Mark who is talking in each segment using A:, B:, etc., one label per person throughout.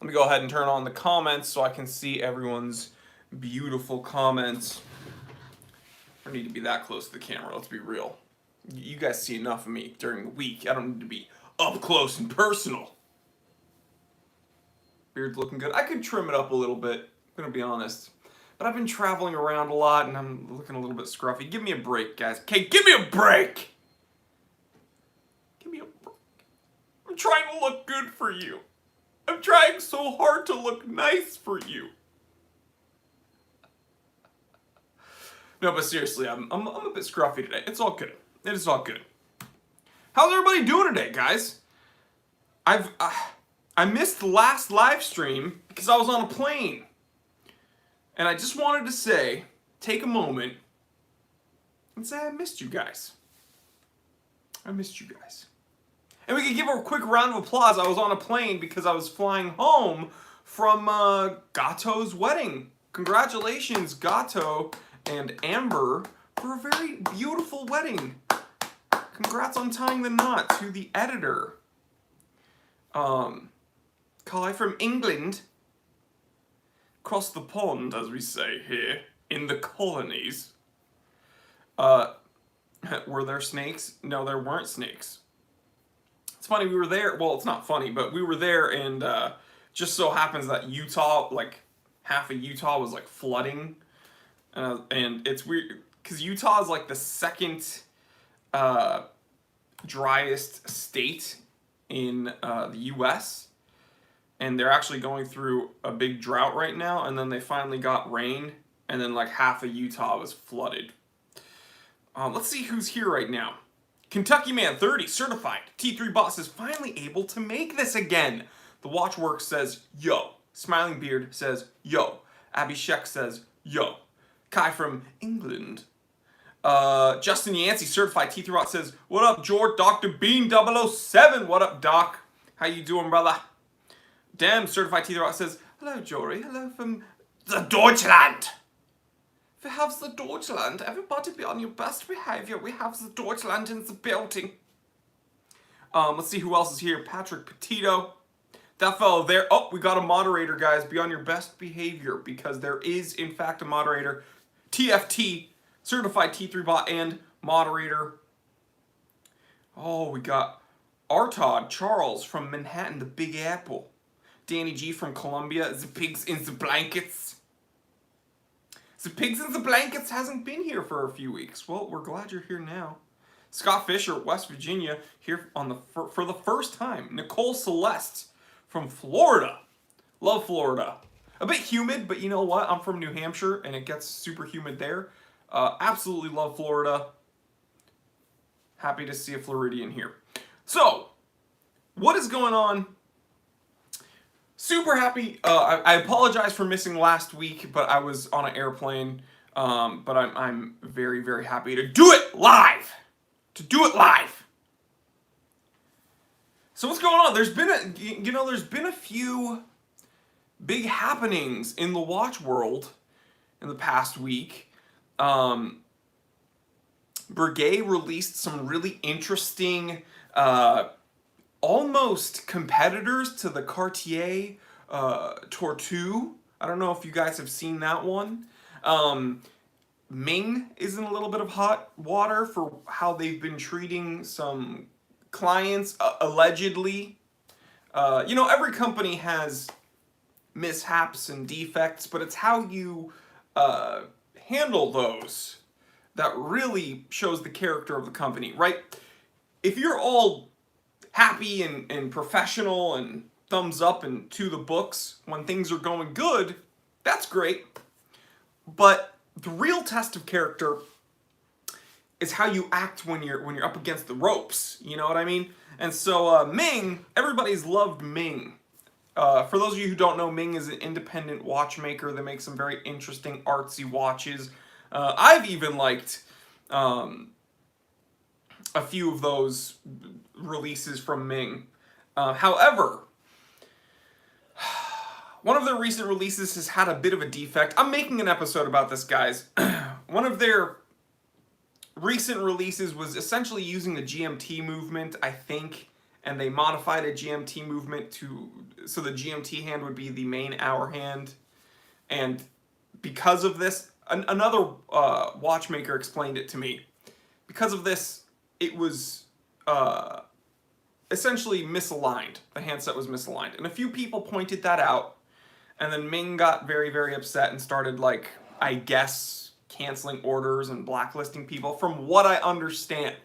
A: Let me go ahead and turn on the comments so I can see everyone's beautiful comments. I don't need to be that close to the camera, let's be real. You guys see enough of me during the week. I don't need to be up close and personal. Beard's looking good. I could trim it up a little bit, I'm gonna be honest. But I've been traveling around a lot and I'm looking a little bit scruffy. Give me a break, guys. Okay, give me a break! Give me a break. I'm trying to look good for you. I'm trying so hard to look nice for you. No, but seriously, I'm a bit scruffy today. It's all good. It is all good. How's everybody doing today, guys? I missed the last live stream because I was on a plane. And I just wanted to say, take a moment and say I missed you guys. I missed you guys. And we could give a quick round of applause. I was on a plane because I was flying home from Gato's wedding. Congratulations, Gato and Amber, for a very beautiful wedding. Congrats on tying the knot to the editor. Kai from England. Across the pond, as we say here, in the colonies. Were there snakes? No, there weren't snakes. It's funny, we were there, well, it's not funny, but we were there and just so happens that Utah, like, half of Utah was, like, flooding. And it's weird, because Utah is, like, the second driest state in the U.S., and they're actually going through a big drought right now, and then they finally got rain, and then like half of Utah was flooded. Let's see who's here right now. Kentucky Man 30, certified. T3 Boss is finally able to make this again. The Watchworks says, yo. Smiling Beard says, yo. Abby Sheck says, yo. Kai from England. Justin Yancey, certified. T3 Boss says, what up, George? Dr. Bean 007. What up, Doc? How you doing, brother? Damn, certified Teether Rock says, hello, Jory. Hello from the Deutschland. We have the Deutschland. Everybody be on your best behavior. We have the Deutschland in the building. Let's see who else is here. Patrick Petito. That fellow there. Oh, we got a moderator, guys. Be on your best behavior because there is, in fact, a moderator. TFT, certified T3 bot and moderator. Oh, we got Artod Charles from Manhattan, the Big Apple. Danny G from Columbia, the pigs in the blankets. The pigs in the blankets hasn't been here for a few weeks. Well, we're glad you're here now. Scott Fisher, West Virginia, here on for the first time. Nicole Celeste from Florida. Love Florida. A bit humid, but you know what? I'm from New Hampshire, and it gets super humid there. Absolutely love Florida. Happy to see a Floridian here. So, what is going on? Super happy. I apologize for missing last week, but I was on an airplane. But I'm very, very happy to do it live. So what's going on? There's been a few big happenings in the watch world in the past week. Breguet released some really interesting almost competitors to the Cartier Tortue. I don't know if you guys have seen that one. Ming is in a little bit of hot water for how they've been treating some clients, allegedly. Every company has mishaps and defects, but it's how you handle those that really shows the character of the company, right? If you're all happy and professional and thumbs up and to the books when things are going good, that's great. But the real test of character is how you act when you're up against the ropes. You know what I mean? And so Ming, everybody's loved Ming. For those of you who don't know, Ming is an independent watchmaker that makes some very interesting artsy watches. I've even liked a few of those releases from Ming. However, one of their recent releases has had a bit of a defect. I'm making an episode about this, guys. One of their recent releases was essentially using the GMT movement, I think, and they modified a GMT movement so the GMT hand would be the main hour hand. And because of this, another watchmaker explained it to me. Because of this, it was essentially misaligned. The handset was misaligned. And a few people pointed that out. And then Ming got very, very upset and started, like, I guess, canceling orders and blacklisting people, from what I understand.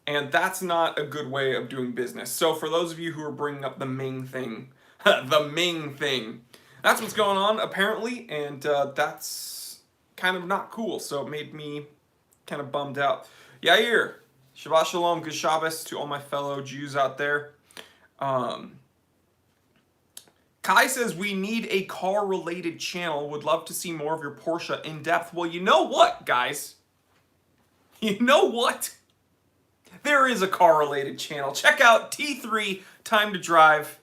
A: And that's not a good way of doing business. So for those of you who are bringing up the Ming thing, the Ming thing, that's what's going on, apparently. And that's kind of not cool. So it made me kind of bummed out. Yair, Shabbat Shalom, good Shabbos to all my fellow Jews out there. Kai says, we need a car-related channel. Would love to see more of your Porsche in depth. Well, you know what, guys? You know what? There is a car-related channel. Check out T3, Time to Drive.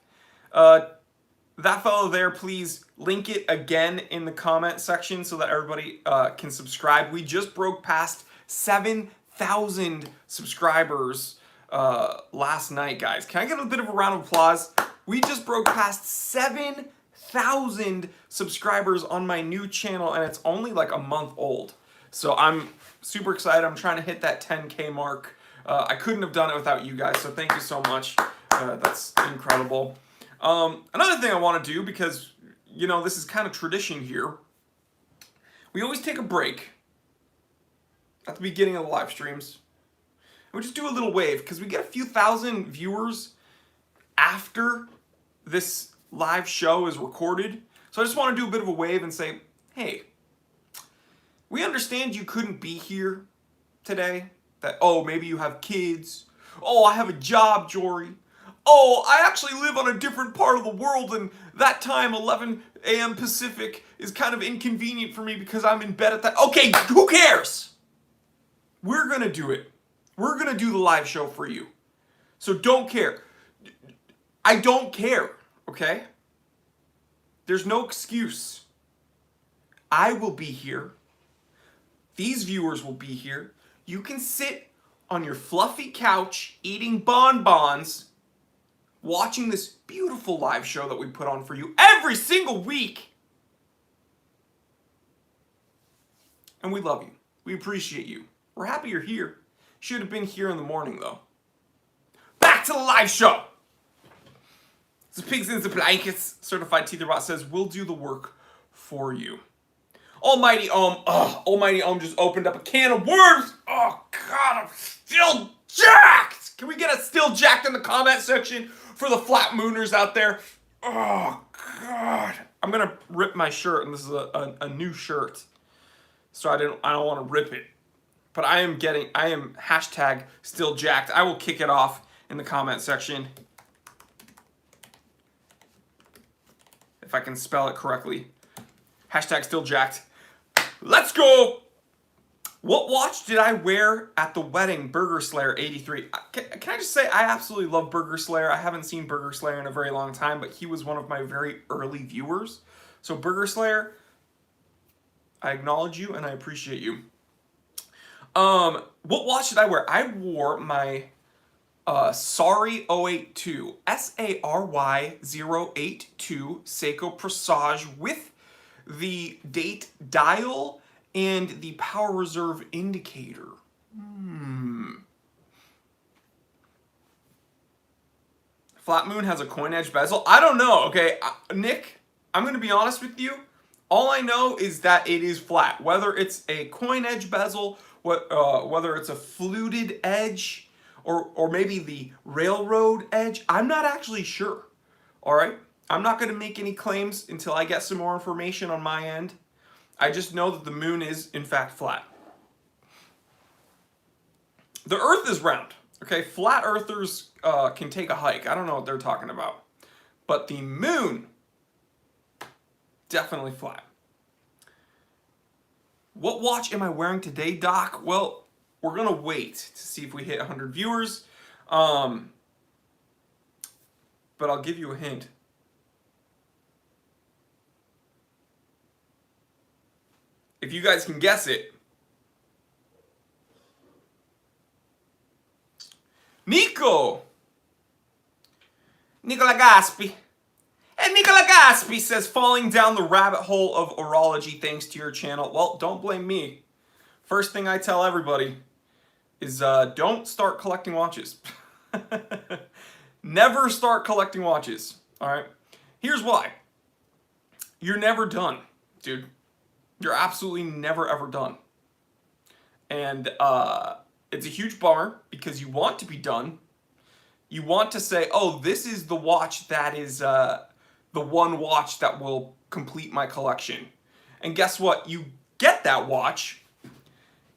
A: That fellow there, please link it again in the comment section so that everybody can subscribe. We just broke past 7,000 subscribers last night, guys. Can I get a bit of a round of applause? We just broke past 7,000 subscribers on my new channel, and it's only like a month old. So I'm super excited. I'm trying to hit that 10K mark. I couldn't have done it without you guys, so thank you so much. That's incredible. Another thing I want to do, because, you know, this is kind of tradition here. We always take a break at the beginning of the live streams. And we just do a little wave, because we get a few thousand viewers after this live show is recorded. So I just want to do a bit of a wave and say, hey, we understand you couldn't be here today. That, oh, maybe you have kids. Oh, I have a job, Jory. Oh, I actually live on a different part of the world, and that time, 11 a.m. Pacific, is kind of inconvenient for me because I'm in bed at that. Okay, who cares? We're going to do it. We're going to do the live show for you. So don't care. I don't care, okay? There's no excuse. I will be here. These viewers will be here. You can sit on your fluffy couch eating bonbons, watching this beautiful live show that we put on for you every single week. And we love you. We appreciate you. We're happy you're here. Should have been here in the morning, though. Back to the live show. The Pigs in the Blankets certified teetherbot says, we'll do the work for you. Almighty Almighty just opened up a can of worms. Oh, God, I'm still jacked. Can we get a still jacked in the comment section for the flat mooners out there? Oh, God. I'm going to rip my shirt, and this is a new shirt. So I don't want to rip it. But I am hashtag still jacked. I will kick it off in the comment section. If I can spell it correctly. Hashtag still jacked. Let's go! What watch did I wear at the wedding? Burger Slayer 83. Can I just say, I absolutely love Burger Slayer. I haven't seen Burger Slayer in a very long time, but he was one of my very early viewers. So Burger Slayer, I acknowledge you and I appreciate you. What watch did I wear? I wore my Sary 082, SARY 082 Seiko Presage with the date dial and the power reserve indicator. Flat Moon has a coin edge bezel. I don't know, okay? Nick, I'm going to be honest with you. All I know is that it is flat. Whether it's a coin edge bezel, whether it's a fluted edge, or maybe the railroad edge, I'm not actually sure. All right? I'm not going to make any claims until I get some more information on my end. I just know that the moon is, in fact, flat. The Earth is round. Okay? Flat earthers can take a hike. I don't know what they're talking about. But the moon, definitely flat. What watch am I wearing today, Doc? Well, we're going to wait to see if we hit 100 viewers. But I'll give you a hint. If you guys can guess it. Nico! Nicola Gaspi. And Nicola Gaspi says, falling down the rabbit hole of horology thanks to your channel. Well, don't blame me. First thing I tell everybody is don't start collecting watches. Never start collecting watches, all right? Here's why. You're never done, dude. You're absolutely never, ever done. And it's a huge bummer because you want to be done. You want to say, oh, this is the watch that is the one watch that will complete my collection. And guess what? You get that watch,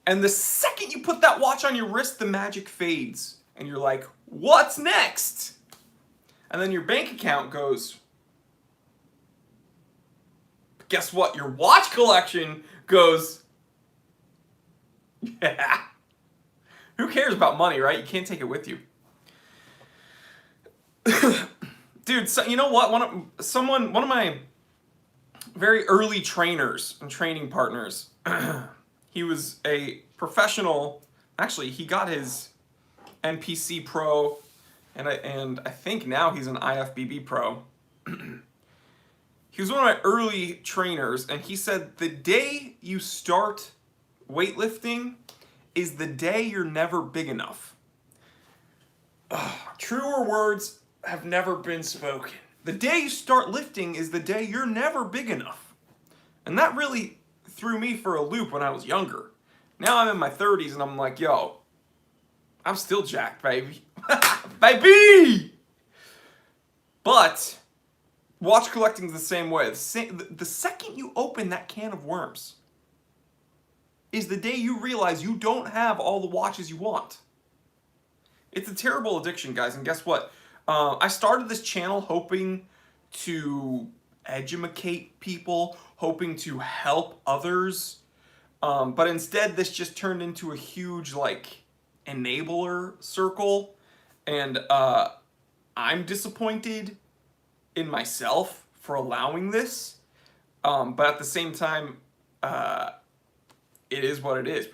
A: and the second you put that watch on your wrist, the magic fades. And you're like, what's next? And then your bank account goes, guess what? Your watch collection goes, yeah. Who cares about money, right? You can't take it with you. Dude, so you know what? One of my very early trainers and training partners, he was a professional. Actually, he got his NPC Pro, and I think now he's an IFBB Pro. He was one of my early trainers, and he said the day you start weightlifting is the day you're never big enough. Truer words have never been spoken. The day you start lifting is the day you're never big enough. And that really threw me for a loop when I was younger. Now I'm in my 30s and I'm like, yo, I'm still jacked, baby. Baby! But watch collecting is the same way. The second you open that can of worms is the day you realize you don't have all the watches you want. It's a terrible addiction, guys, and guess what? I started this channel hoping to educate people, hoping to help others, but instead this just turned into a huge, like, enabler circle, and I'm disappointed in myself for allowing this, but at the same time, it is what it is.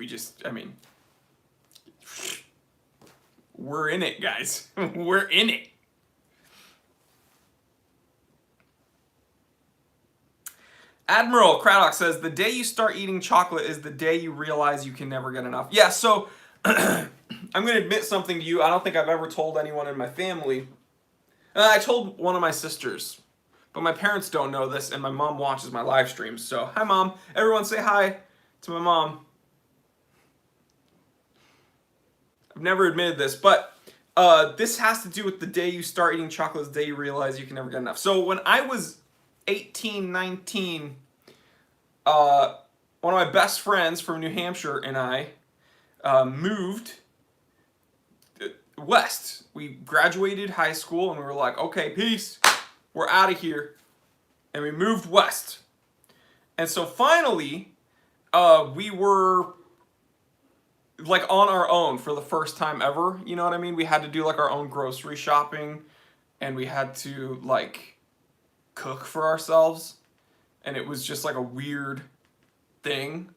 A: We're in it, guys. We're in it. Admiral Craddock says, the day you start eating chocolate is the day you realize you can never get enough. Yeah, so I'm going to admit something to you. I don't think I've ever told anyone in my family. I told one of my sisters, but my parents don't know this, and my mom watches my live streams. So, hi, Mom. Everyone say hi to my mom. I've never admitted this, but this has to do with the day you start eating chocolate is the day you realize you can never get enough. So when I was 18, 19, one of my best friends from New Hampshire and I moved west. We graduated high school and we were like, okay, peace, we're out of here. And we moved west. And so finally, we were like on our own for the first time ever, you know what I mean? We had to do like our own grocery shopping, and we had to like cook for ourselves, and it was just like a weird thing.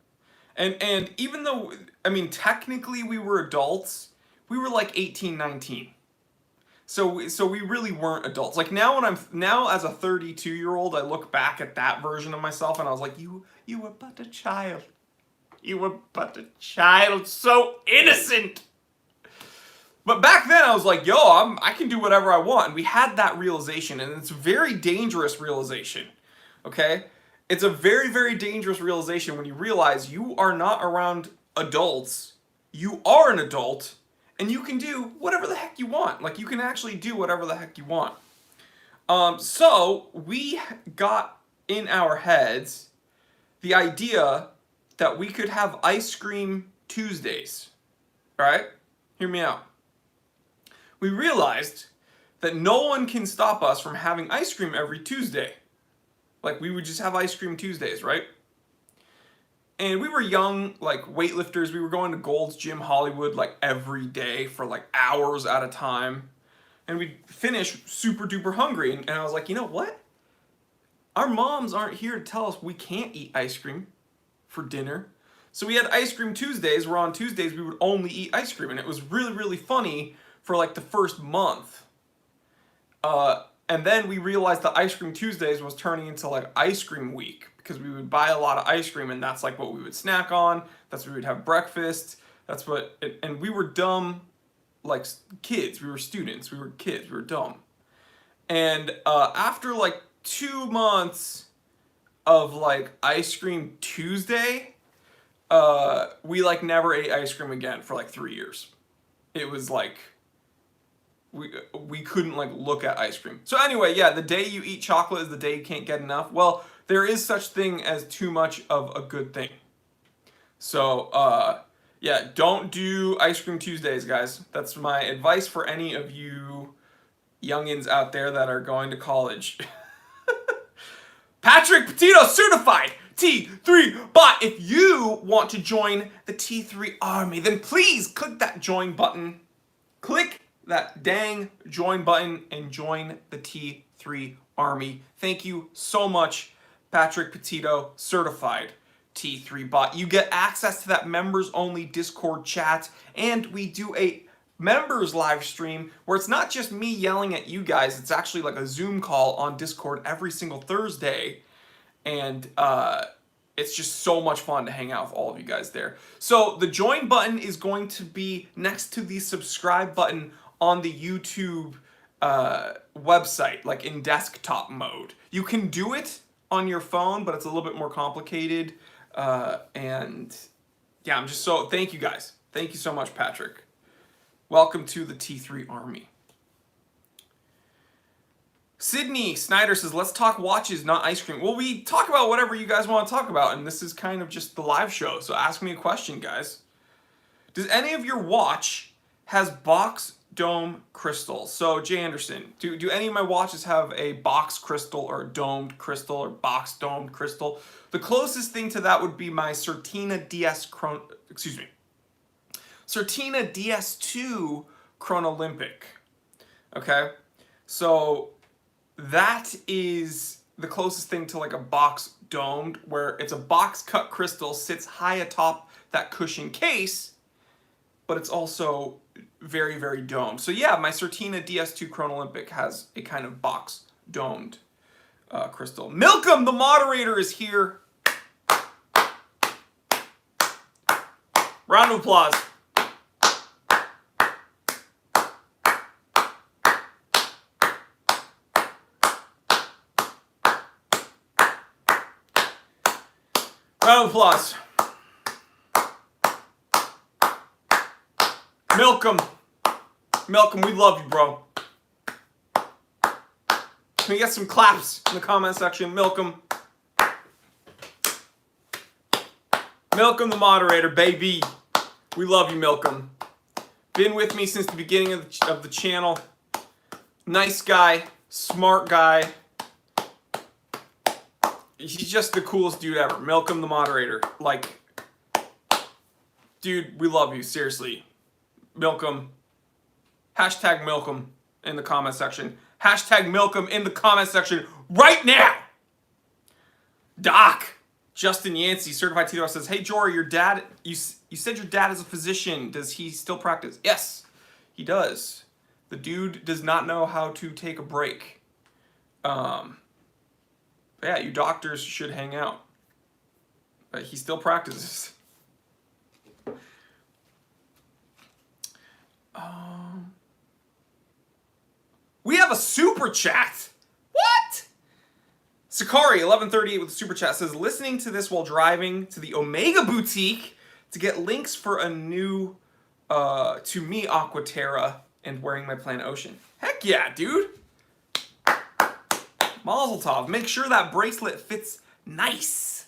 A: And even though, I mean, technically we were adults, we were like 18, 19. So we really weren't adults. Like now as a 32-year-old, I look back at that version of myself and I was like, you were but a child. You were but a child, so innocent. But back then I was like, yo, I can do whatever I want. And we had that realization, and it's a very dangerous realization, okay? It's a very, very dangerous realization when you realize you are not around adults. You are an adult, and you can do whatever the heck you want. Like, you can actually do whatever the heck you want. So we got in our heads the idea that we could have ice cream Tuesdays, all right? Hear me out. We realized that no one can stop us from having ice cream every Tuesday. Like, we would just have ice cream Tuesdays, right? And we were young, like, weightlifters. We were going to Gold's Gym Hollywood, like, every day for, like, hours at a time. And we'd finish super duper hungry. And I was like, you know what? Our moms aren't here to tell us we can't eat ice cream for dinner. So we had ice cream Tuesdays, where on Tuesdays we would only eat ice cream. And it was really, really funny for like the first month. And then we realized that Ice Cream Tuesdays was turning into like Ice Cream Week because we would buy a lot of ice cream and that's like what we would snack on. That's what we would have breakfast. That's what, and we were dumb like kids. We were students. We were kids. We were dumb. And after like 2 months of like Ice Cream Tuesday, we like never ate ice cream again for like 3 years. It was like we couldn't like look at ice cream. So anyway, yeah, the day you eat chocolate is the day you can't get enough. Well, there is such thing as too much of a good thing. So yeah, don't do Ice Cream Tuesdays, guys. That's my advice for any of you youngins out there that are going to college. Patrick Petito certified T3 bot. If you want to join the T3 army, then please click that join button. Click that dang join button and join the T3 army. Thank you so much, Patrick Petito certified T3 bot. You get access to that members only Discord chat, and we do a members live stream where it's not just me yelling at you guys, it's actually like a Zoom call on Discord every single Thursday, and it's just so much fun to hang out with all of you guys there. So the join button is going to be next to the subscribe button on the YouTube website, like in desktop mode. You can do it on your phone, but it's a little bit more complicated. And yeah, I'm just so, thank you guys. Thank you so much, Patrick. Welcome to the T3 army. Sydney Snyder says, let's talk watches, not ice cream. Well, we talk about whatever you guys want to talk about, and this is kind of just the live show, so ask me a question, guys. Does any of your watch has box dome crystal? So, Jay Anderson, do any of my watches have a box crystal or a domed crystal or box domed crystal? The closest thing to that would be my Certina DS2 Chronolympic. Okay? So that is the closest thing to like a box domed, where it's a box cut crystal, sits high atop that cushion case, but it's also very, very domed. So yeah, my Certina DS2 Chronolympic has a kind of box domed crystal. Milcom, the moderator, is here. Round of applause. Round of applause. Milcom, we love you, bro. Can we get some claps in the comment section? Milcom, the moderator, baby. We love you, Milcom. Been with me since the beginning of the channel. Nice guy, smart guy. He's just the coolest dude ever. Milcom, the moderator. Like, dude, we love you, seriously. Milcom. Hashtag Milcom in the comment section. Hashtag Milcom in the comment section right now. Doc. Justin Yancey, certified Tito, says, hey, Jory, your dad, you said your dad is a physician. Does he still practice? Yes, he does. The dude does not know how to take a break. Yeah, you doctors should hang out. But he still practices. We have a super chat. What? Sakari 1138 with a super chat says, listening to this while driving to the Omega Boutique to get links for a new to me Aquaterra and wearing my Planet Ocean. Heck yeah, dude. Mazel tov. Make sure that bracelet fits nice.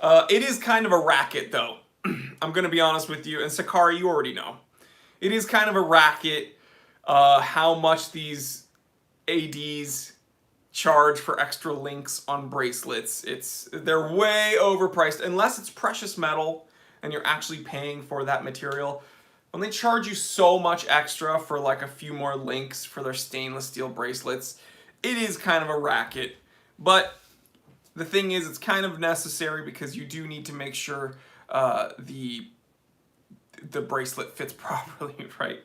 A: It is kind of a racket, though. I'm going to be honest with you. And Sakari, you already know. It is kind of a racket how much these ADs charge for extra links on bracelets. They're way overpriced. Unless it's precious metal and you're actually paying for that material. When they charge you so much extra for like a few more links for their stainless steel bracelets, it is kind of a racket. But the thing is, it's kind of necessary because you do need to make sure the bracelet fits properly, right?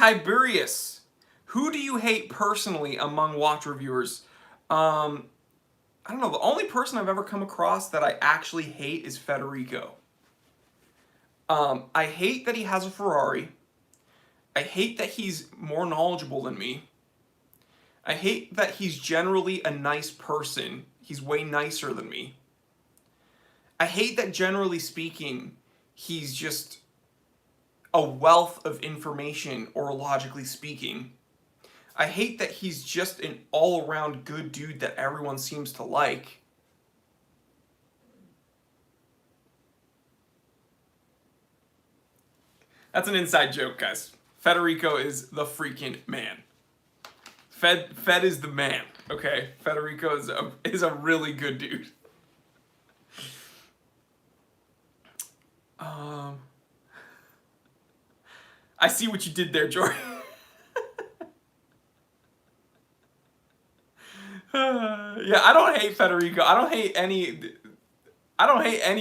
A: Tiberius, who do you hate personally among watch reviewers? I don't know. The only person I've ever come across that I actually hate is Federico. I hate that he has a Ferrari. I hate that he's more knowledgeable than me. I hate that he's generally a nice person. He's way nicer than me. I hate that, generally speaking, he's just a wealth of information, orologically speaking. I hate that he's just an all-around good dude that everyone seems to like. That's an inside joke, guys. Federico is the freaking man. Fed is the man, okay? Federico is a really good dude. I see what you did there, Jordan. Yeah, I don't hate Federico. I don't hate any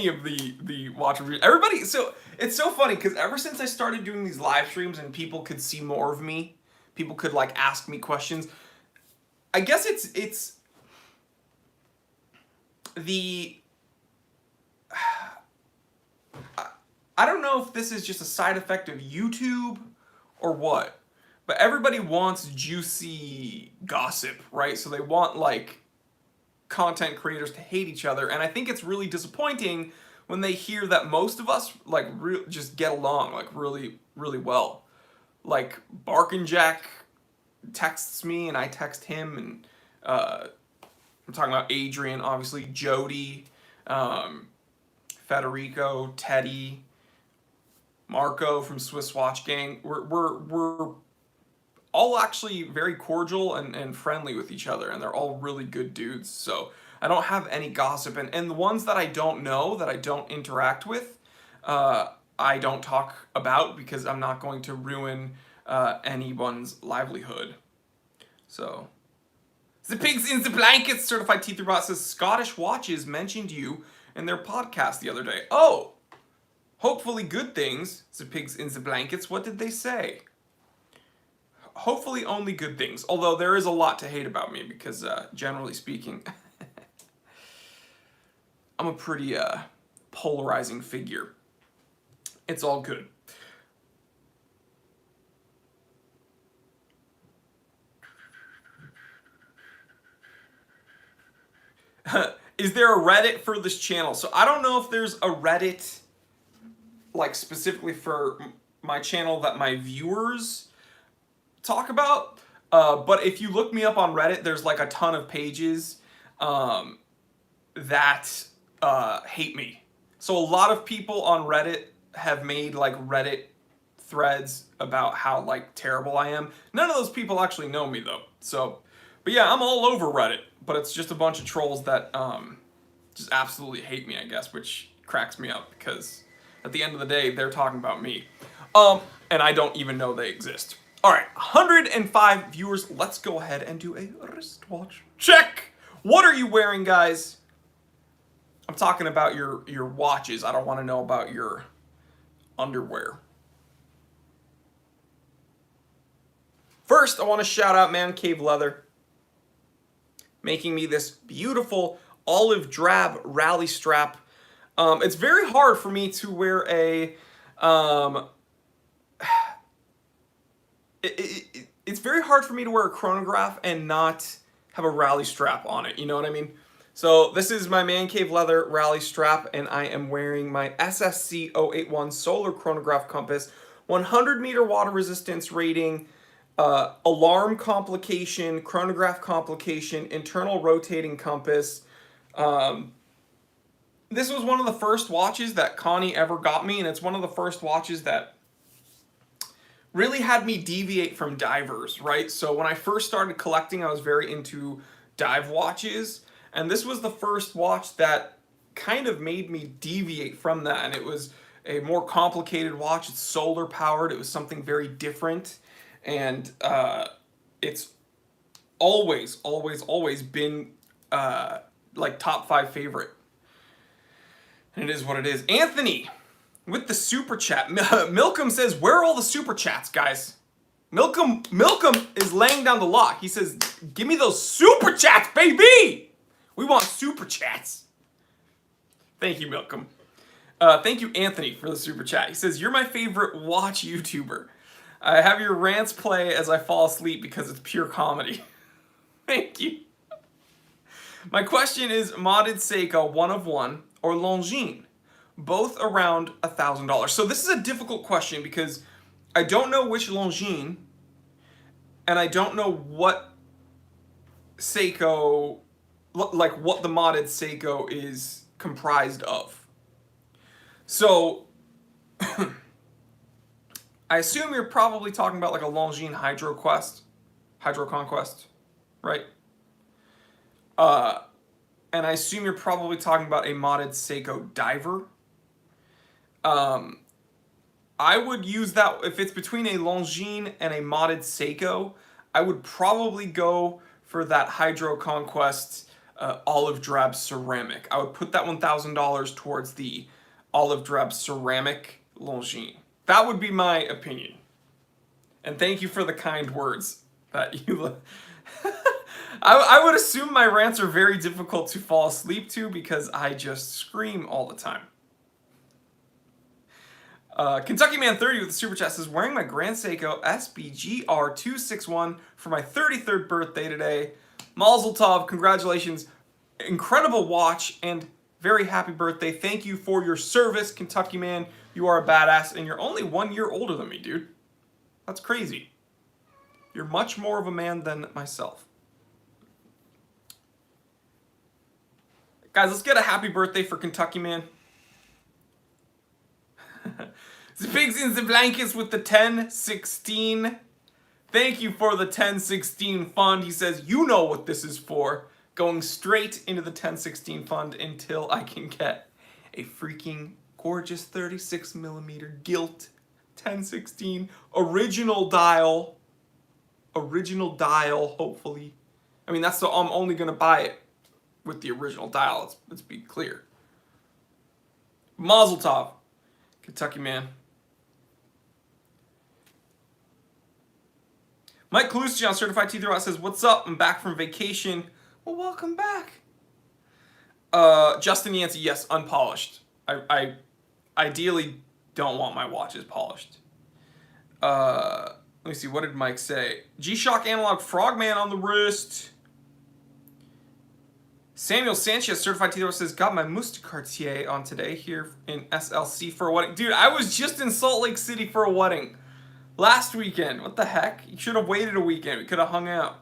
A: of the watch reviews. Everybody, so it's so funny because ever since I started doing these live streams and people could see more of me, people could like ask me questions. I guess it's the I don't know if this is just a side effect of YouTube or what, but everybody wants juicy gossip, right? So they want like content creators to hate each other, and I think it's really disappointing when they hear that most of us like just get along like really well. Like Barkin Jack texts me and I text him, and I'm talking about Adrian, obviously, Jody, Federico, Teddy, Marco from Swiss Watch Gang. We're all actually very cordial and friendly with each other, and they're all really good dudes. So I don't have any gossip, and the ones that I don't know, that I don't interact with, I don't talk about because I'm not going to ruin anyone's livelihood. So the pigs in the blankets certified teeth robot says Scottish Watches mentioned you in their podcast the other day. Oh, hopefully good things. The pigs in the blankets. What did they say? Hopefully only good things. Although there is a lot to hate about me because generally speaking, I'm a pretty polarizing figure. It's all good. Is there a Reddit for this channel? So I don't know if there's a Reddit like specifically for my channel that my viewers talk about. But if you look me up on Reddit, there's like a ton of pages that hate me. So a lot of people on Reddit have made like Reddit threads about how like terrible I am. None of those people actually know me though. So, but yeah, I'm all over Reddit, but it's just a bunch of trolls that just absolutely hate me, I guess, which cracks me up because at the end of the day, they're talking about me. And I don't even know they exist. All right, 105 viewers. Let's go ahead and do a wristwatch check. What are you wearing, guys? I'm talking about your watches. I don't want to know about your underwear. First, I want to shout out Man Cave Leather, making me this beautiful olive drab rally strap. It's very hard for me to wear a it's very hard for me to wear a chronograph and not have a rally strap on it, you know what I mean? So this is my Man Cave Leather rally strap, and I am wearing my SSC 081 solar chronograph compass, 100 meter water resistance rating, alarm complication, chronograph complication, internal rotating compass. This was one of the first watches that Connie ever got me, and it's one of the first watches that really had me deviate from divers, right? So when I first started collecting, I was very into dive watches, and this was the first watch that kind of made me deviate from that, and it was a more complicated watch. It's solar powered. It was something very different, and it's always been like top 5 favorite. And it is what it is. Anthony with the super chat. Milcom says, where are all the super chats, guys? Milkum is laying down the law. He says, give me those super chats, baby! We want super chats. Thank you, Milkum. Thank you, Anthony, for the super chat. He says, you're my favorite watch YouTuber. I have your rants play as I fall asleep because it's pure comedy. Thank you. My question is modded Seiko 1 of 1 or Longines, both around $1,000. So this is a difficult question because I don't know which Longines and I don't know what Seiko, like what the modded Seiko is comprised of. So I assume you're probably talking about like a Longines Hydro Conquest, right? And I assume you're probably talking about a modded Seiko diver. I would use that if it's between a Longines and a modded Seiko. I would probably go for that Hydro Conquest olive drab ceramic. I would put that $1,000 towards the olive drab ceramic Longines. That would be my opinion. And thank you for the kind words that you. I would assume my rants are very difficult to fall asleep to because I just scream all the time. Kentucky Man 30 with the super chat says, wearing my Grand Seiko SBGR 261 for my 33rd birthday today. Mazel tov, congratulations. Incredible watch and very happy birthday. Thank you for your service, Kentucky Man. You are a badass and you're only 1 year older than me, dude. That's crazy. You're much more of a man than myself. Guys, let's get a happy birthday for Kentucky Man. The pigs in the blankets with the 1016. Thank you for the 1016 fund. He says, you know what this is for. Going straight into the 1016 fund until I can get a freaking gorgeous 36mm gilt 1016 original dial. Original dial, hopefully. I mean, that's the I'm only gonna buy it with the original dial. Let's be clear. Mazel tov, Kentucky Man. Mike Kalustian on Certified Teeth Robot says, what's up? I'm back from vacation. Well, welcome back. Justin Yancey, yes, unpolished. I ideally don't want my watches polished. Let me see, what did Mike say? G-Shock Analog Frogman on the wrist. Samuel Sanchez, Certified Teeth Robot says, got my Moustache Cartier on today here in SLC for a wedding. Dude, I was just in Salt Lake City for a wedding. Last weekend. What the heck? You should have waited a weekend. We could have hung out.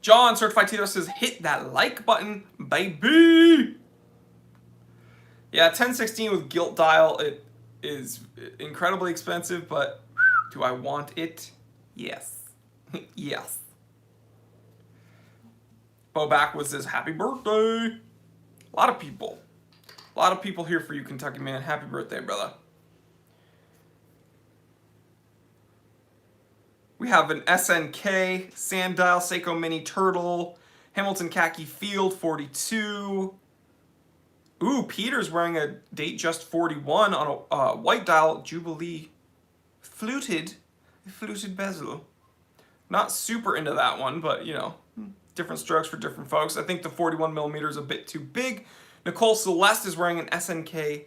A: John, Certified Tito, says, hit that like button, baby! Yeah, 1016 with gilt dial, it is incredibly expensive, but do I want it? Yes. Yes. Bo Backwoods says, happy birthday! A lot of people. A lot of people here for you, Kentucky Man. Happy birthday, brother. We have an SNK, Sanddial, Seiko Mini Turtle, Hamilton Khaki Field 42. Ooh, Peter's wearing a date just 41 on a white dial Jubilee fluted bezel. Not super into that one, but you know, different strokes for different folks. I think the 41mm is a bit too big. Nicole Celeste is wearing an SNK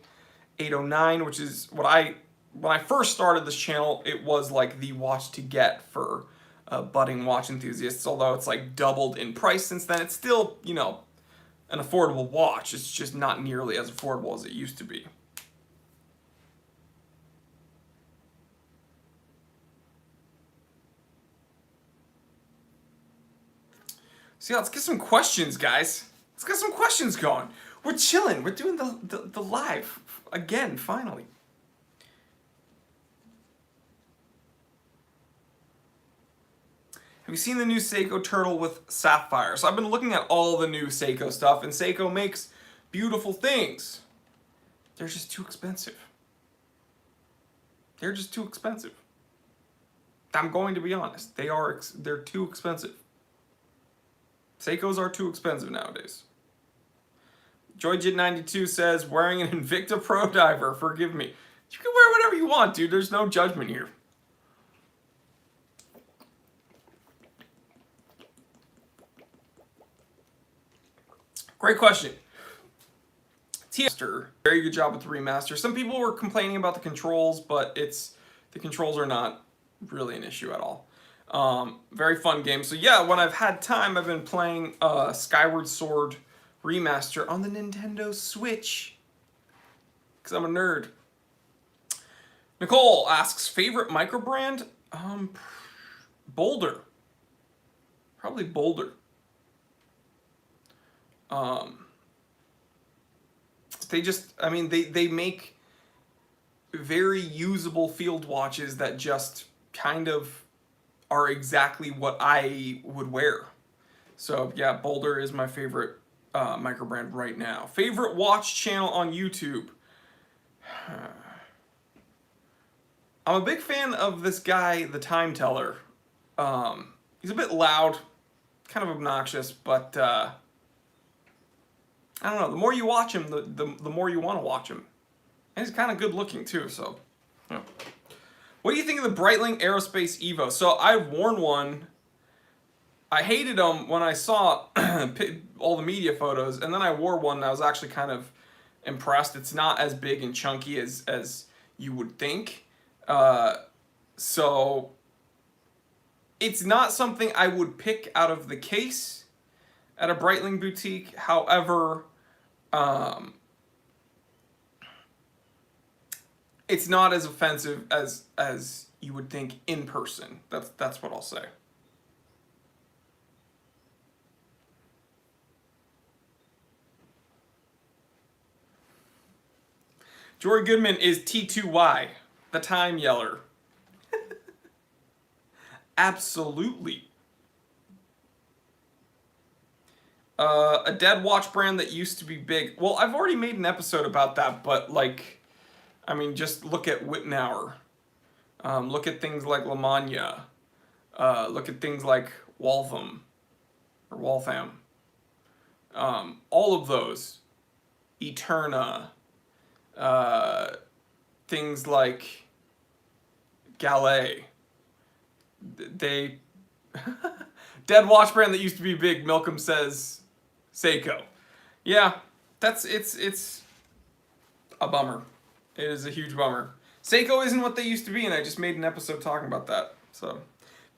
A: 809, which is what when I first started this channel, it was like the watch to get for budding watch enthusiasts. Although it's like doubled in price since then, it's still, you know, an affordable watch. It's just not nearly as affordable as it used to be. So yeah, let's get some questions, guys. Let's get some questions going. We're chilling. We're doing the live again, finally. Have you seen the new Seiko Turtle with Sapphire? So I've been looking at all the new Seiko stuff, and Seiko makes beautiful things. They're just too expensive. They're just too expensive. I'm going to be honest. They're too expensive. Seikos are too expensive nowadays. JoyJid92 says, wearing an Invicta Pro Diver, forgive me. You can wear whatever you want, dude. There's no judgment here. Great question. Master, very good job with the remaster. Some people were complaining about the controls, but the controls are not really an issue at all. Very fun game. So yeah, when I've had time, I've been playing Skyward Sword remaster on the Nintendo Switch because I'm a nerd. Nicole asks, favorite micro brand? Boulder. Probably Boulder. They make very usable field watches that just kind of are exactly what I would wear. So yeah, Boulder is my favorite micro brand right now. Favorite watch channel on YouTube? I'm a big fan of this guy, the Time Teller. He's a bit loud, kind of obnoxious, but I don't know. The more you watch him, the more you want to watch him. And he's kind of good looking too, so. Yeah. What do you think of the Breitling Aerospace Evo? So I've worn one. I hated them when I saw all the media photos, and then I wore one and I was actually kind of impressed. It's not as big and chunky as you would think. So it's not something I would pick out of the case at a Breitling boutique. However, it's not as offensive as you would think in person. That's what I'll say. Jory Goodman is T2Y, the time yeller. Absolutely. A dead watch brand that used to be big. Well, I've already made an episode about that, but like, I mean, just look at Wittenauer. Look at things like Lamagna. Look at things like Waltham or Waltham. All of those. Eterna. Things like Gallet. They dead watch brand that used to be big. Milcom says Seiko. Yeah, it's a bummer. It is a huge bummer. Seiko isn't what they used to be, and I just made an episode talking about that. So,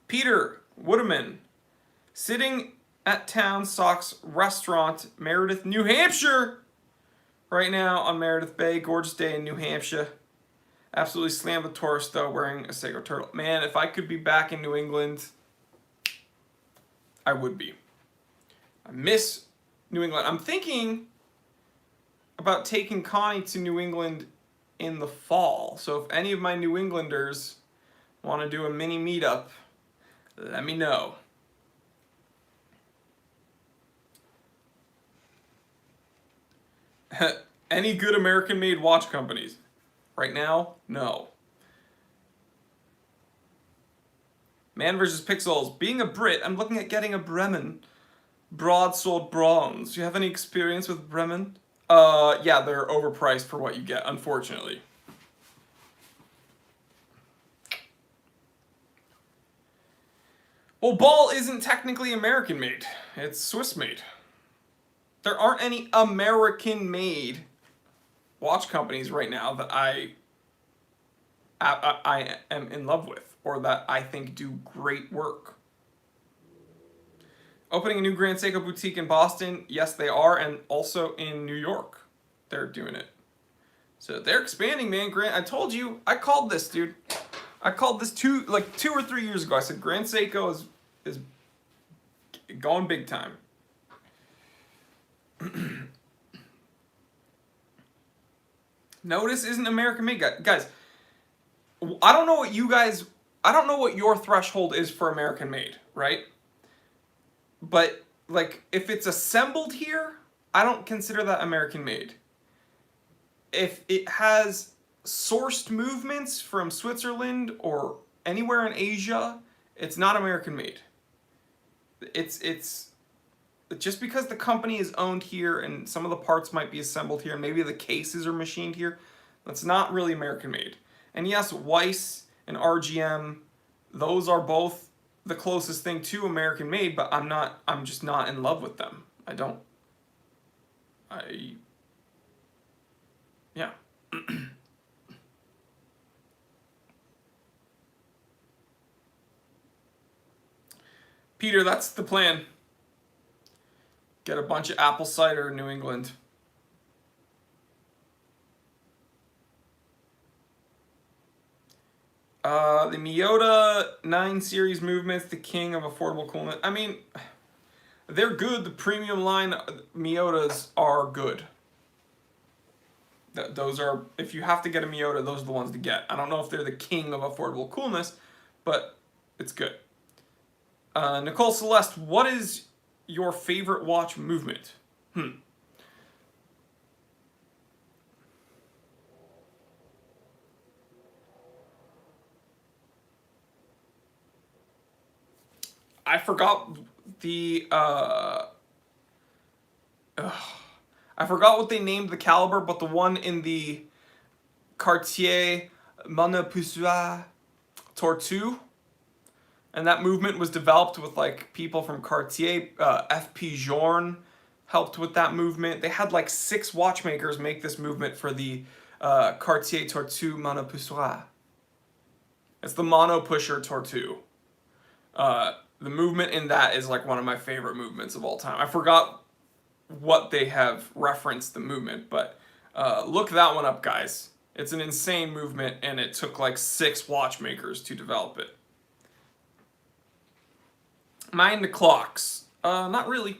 A: Peter Wooderman, sitting at Town Socks Restaurant, Meredith, New Hampshire, right now on Meredith Bay. Gorgeous day in New Hampshire. Absolutely slammed the tourist though, wearing a Seiko turtle. Man, if I could be back in New England, I would be. I miss New England. I'm thinking about taking Connie to New England in the fall. So if any of my New Englanders want to do a mini meetup, let me know. Any good American-made watch companies? Right now, no. Man vs. Pixels. Being a Brit, I'm looking at getting a Bremen broadsword bronze. Do you have any experience with Bremen? Yeah, they're overpriced for what you get, unfortunately. Well, Ball isn't technically American-made. It's Swiss-made. There aren't any American-made watch companies right now that I am in love with, or that I think do great work. Opening a new Grand Seiko boutique in Boston, yes they are, and also in New York, they're doing it. So they're expanding, man. I told you, I called this, dude. I called this 2 or 3 years ago. I said Grand Seiko is going big time. Notice isn't American made, guys. I don't know what your threshold is for American made, right? But like, if it's assembled here, I don't consider that American made. If it has sourced movements from Switzerland or anywhere in Asia, it's not American made. It's just because the company is owned here and some of the parts might be assembled here and maybe the cases are machined here, That's not really American made. And yes, Weiss and RGM, those are both the closest thing to American made, but I'm just not in love with them. Yeah. Peter, that's the plan. Get a bunch of apple cider in New England. The Miyota 9 series movements, the king of affordable coolness. I mean, they're good. The premium line Miyotas are good. Those are, if you have to get a Miyota, those are the ones to get. I don't know if they're the king of affordable coolness, but it's good. Nicole Celeste, what is your favorite watch movement? I forgot the I forgot what they named the caliber, but the one in the Cartier Monopusois Tortue, and that movement was developed with like people from Cartier. FP Journe helped with that movement. They had like 6 watchmakers make this movement for the Cartier Tortue Monopusois. It's the mono pusher Tortue. The movement in that is like one of my favorite movements of all time. I forgot what they have referenced the movement, but look that one up, guys. It's an insane movement, and it took like 6 watchmakers to develop it. Am I into clocks? Not really.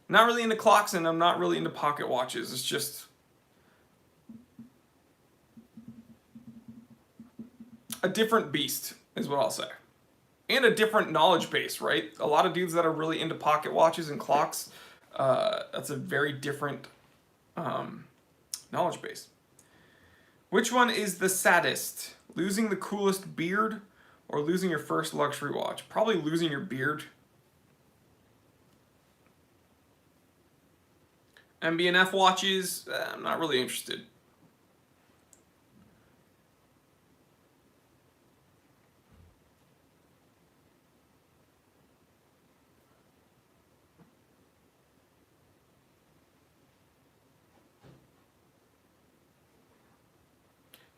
A: Not really into clocks, and I'm not really into pocket watches. It's just a different beast, is what I'll say. And a different knowledge base, right? A lot of dudes that are really into pocket watches and clocks, that's a very different knowledge base. Which one is the saddest? Losing the coolest beard or losing your first luxury watch? Probably losing your beard. MB&F watches, I'm not really interested.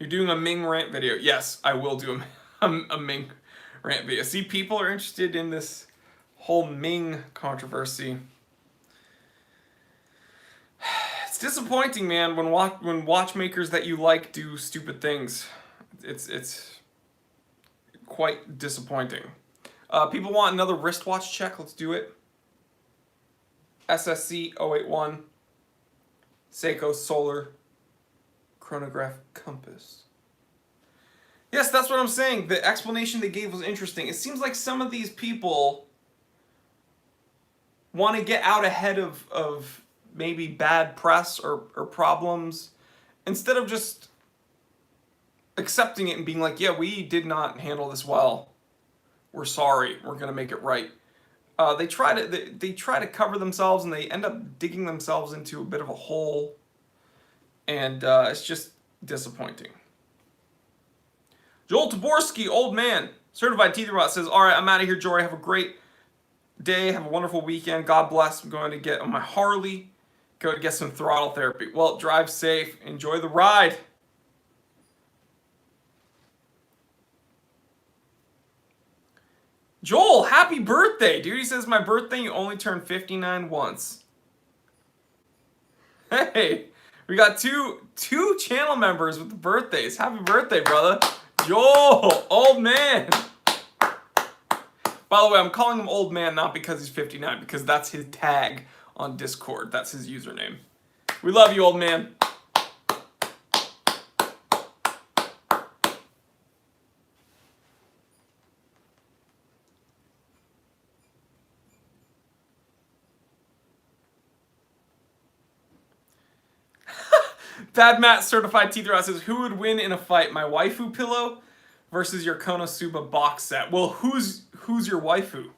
A: You're doing a Ming rant video. Yes, I will do a Ming rant video. See, people are interested in this whole Ming controversy. It's disappointing, man, when watchmakers that you like do stupid things. It's quite disappointing. People want another wristwatch check. Let's do it. SSC 081, Seiko Solar Chronograph Compass. Yes, that's what I'm saying. The explanation they gave was interesting. It seems like some of these people want to get out ahead of maybe bad press or problems instead of just accepting it and being like, yeah, we did not handle this well. We're sorry. We're going to make it right. They try to cover themselves, and they end up digging themselves into a bit of a hole, and it's just disappointing. Joel Taborski, old man, certified teeth rot, says, all right, I'm out of here, Jory. Have a great day. Have a wonderful weekend. God bless. I'm going to get on my Harley, go to get some throttle therapy. Well, drive safe. Enjoy the ride. Joel, happy birthday, dude. He says, my birthday, you only turn 59 once. Hey, we got two channel members with the birthdays. Happy birthday, brother. Joel, old man. By the way, I'm calling him old man not because he's 59, because that's his tag on Discord. That's his username. We love you, old man. Bad Matt, certified teeth rot, says, who would win in a fight, my waifu pillow versus your Konosuba box set? Well, who's your waifu?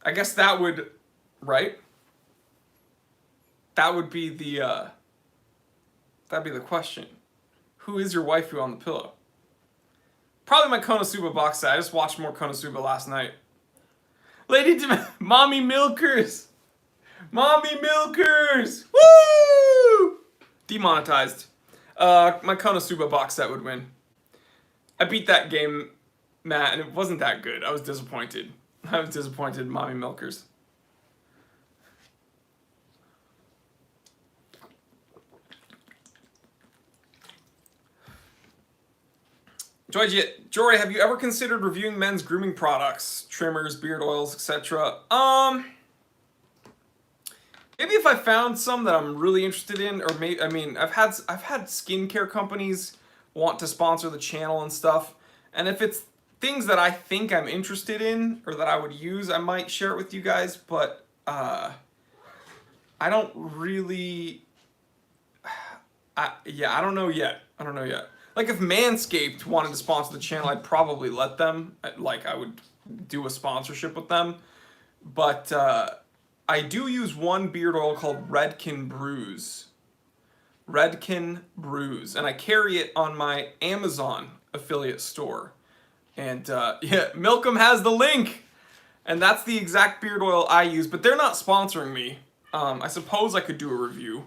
A: I guess that would, right? That would be the That'd be the question. Who is your waifu on the pillow? Probably my Konosuba box set. I just watched more Konosuba last night. Mommy Milkers! Mommy Milkers! Woo! Demonetized. My Konosuba box set would win. I beat that game, Matt, and it wasn't that good. I was disappointed. I was disappointed in Mommy Milkers. Jory, have you ever considered reviewing men's grooming products, trimmers, beard oils, etc.? Maybe if I found some that I'm really interested in, or maybe I've had skincare companies want to sponsor the channel and stuff, and if it's things that I think I'm interested in or that I would use, I might share it with you guys. But I don't really. I don't know yet. I don't know yet. Like if Manscaped wanted to sponsor the channel, I'd probably let them. Like I would do a sponsorship with them. But I do use one beard oil called Redken Brews. Redken Brews. And I carry it on my Amazon affiliate store. And yeah, Milkem has the link. And that's the exact beard oil I use. But they're not sponsoring me. I suppose I could do a review.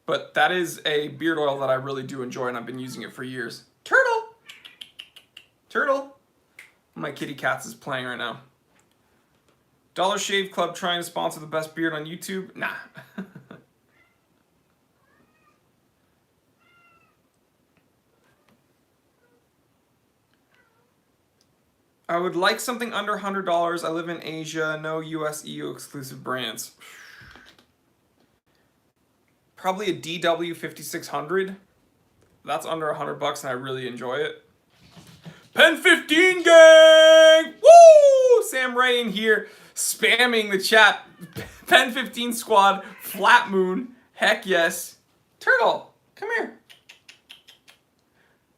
A: But that is a beard oil that I really do enjoy, and I've been using it for years. Turtle! Turtle! My kitty cats is playing right now. Dollar Shave Club trying to sponsor the best beard on YouTube? Nah. I would like something under $100. I live in Asia. No US, EU exclusive brands. Probably a DW 5600. That's under $100 and I really enjoy it. Pen 15 gang! Woo! Sam Ray in here spamming the chat. Pen 15 squad, Flat Moon, heck yes. Turtle, come here.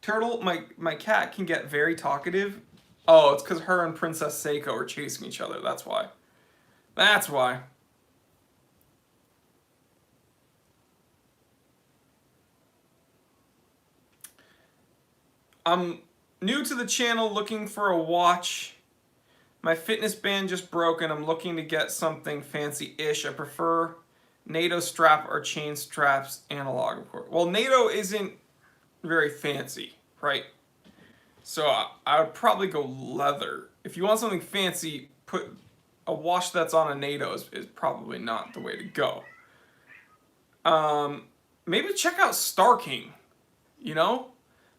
A: Turtle, my cat can get very talkative. Oh, it's because her and Princess Seiko are chasing each other. That's why. That's why. I'm new to the channel, looking for a watch. My fitness band just broke and I'm looking to get something fancy-ish. I prefer NATO strap or chain straps, analog, of course. Well, NATO isn't very fancy, right? So I would probably go leather. If you want something fancy, put a watch that's on a NATO is probably not the way to go. Maybe check out Star King, you know?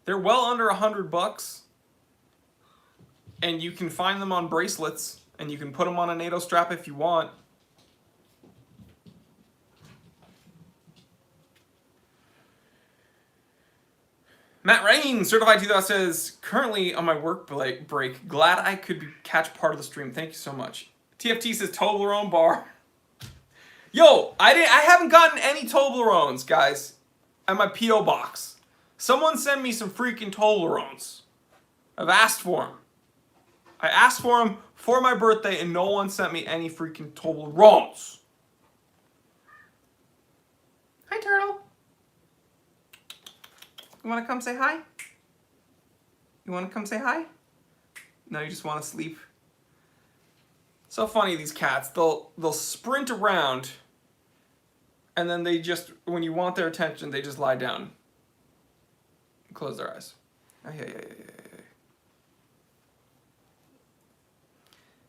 A: They're well under $100, and you can find them on bracelets, and you can put them on a NATO strap if you want. Matt Rain, Certified 2000 says, currently on my work break, glad I could catch part of the stream. Thank you so much. TFT says Toblerone bar. Yo, I haven't gotten any Toblerones, guys, at my P.O. box. Someone send me some freaking Toblerones. I've asked for them. I asked for them for my birthday and no one sent me any freaking Toblerones. Hi, Turtle. You want to come say hi? You want to come say hi? No, you just want to sleep? So funny, these cats. They'll sprint around and then they just, when you want their attention, they just lie down. Close their eyes. Oh, yeah.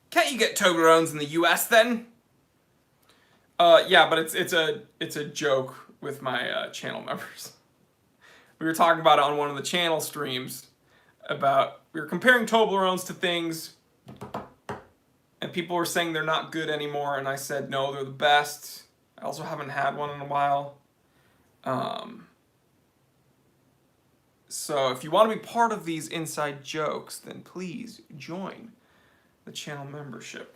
A: Can't you get Toblerones in the US then? Yeah, but it's a joke with my channel members. We were talking about it on one of the channel streams about we were comparing Toblerones to things, and people were saying they're not good anymore, and I said no, they're the best. I also haven't had one in a while. So if you want to be part of these inside jokes, then please join the channel membership.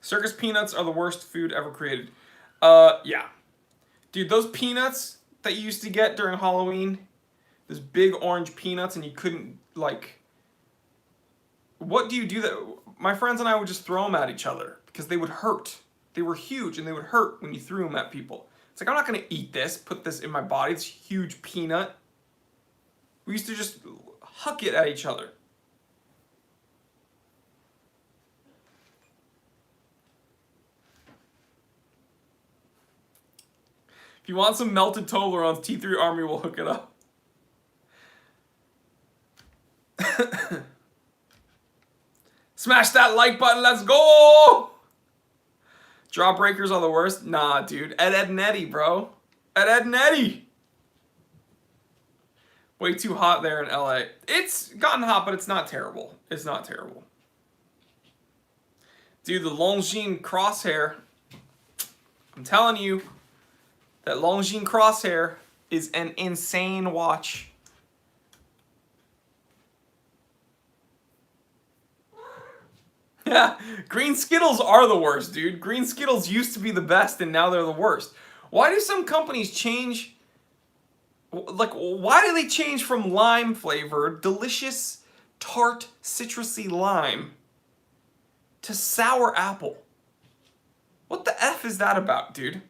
A: Circus peanuts are the worst food ever created. Yeah. Dude, those peanuts that you used to get during Halloween, those big orange peanuts, and you couldn't, like... What do you do that... My friends and I would just throw them at each other because they would hurt. They were huge and they would hurt when you threw them at people. It's like, I'm not going to eat this, put this in my body. It's a huge peanut. We used to just huck it at each other. If you want some melted Toblerones, T3 Army will hook it up. Smash that like button, let's go! Jawbreakers are the worst? Nah, dude. Ed and Eddie, bro. Ed and Eddie! Way too hot there in LA. It's gotten hot, but it's not terrible. It's not terrible. Dude, the Longines crosshair. I'm telling you, that Longines crosshair is an insane watch. Yeah, green Skittles are the worst, dude. Green Skittles used to be the best, and now they're the worst. Why do some companies change? Like, why do they change from lime flavored, delicious, tart, citrusy lime to sour apple? What the F is that about, dude?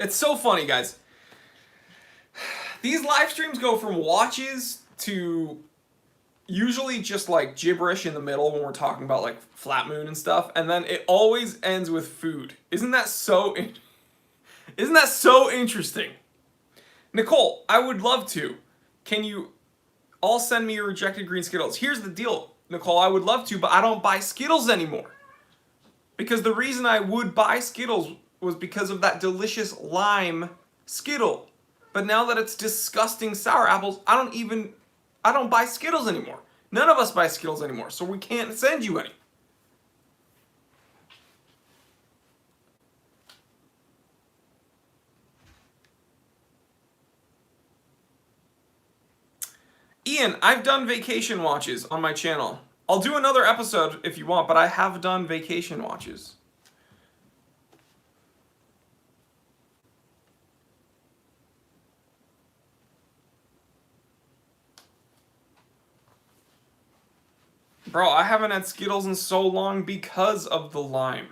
A: It's so funny, guys. These live streams go from watches to usually just like gibberish in the middle when we're talking about like Flat Moon and stuff, and then it always ends with food. Isn't that so interesting? Nicole, I would love to. Can you all send me your rejected green Skittles? Here's the deal, Nicole, I would love to, but I don't buy Skittles anymore. Because the reason I would buy Skittles was because of that delicious lime Skittle. But now that it's disgusting sour apples, I don't buy Skittles anymore. None of us buy Skittles anymore, so we can't send you any. Ian, I've done vacation watches on my channel. I'll do another episode if you want, but I have done vacation watches. Bro, I haven't had Skittles in so long because of the lime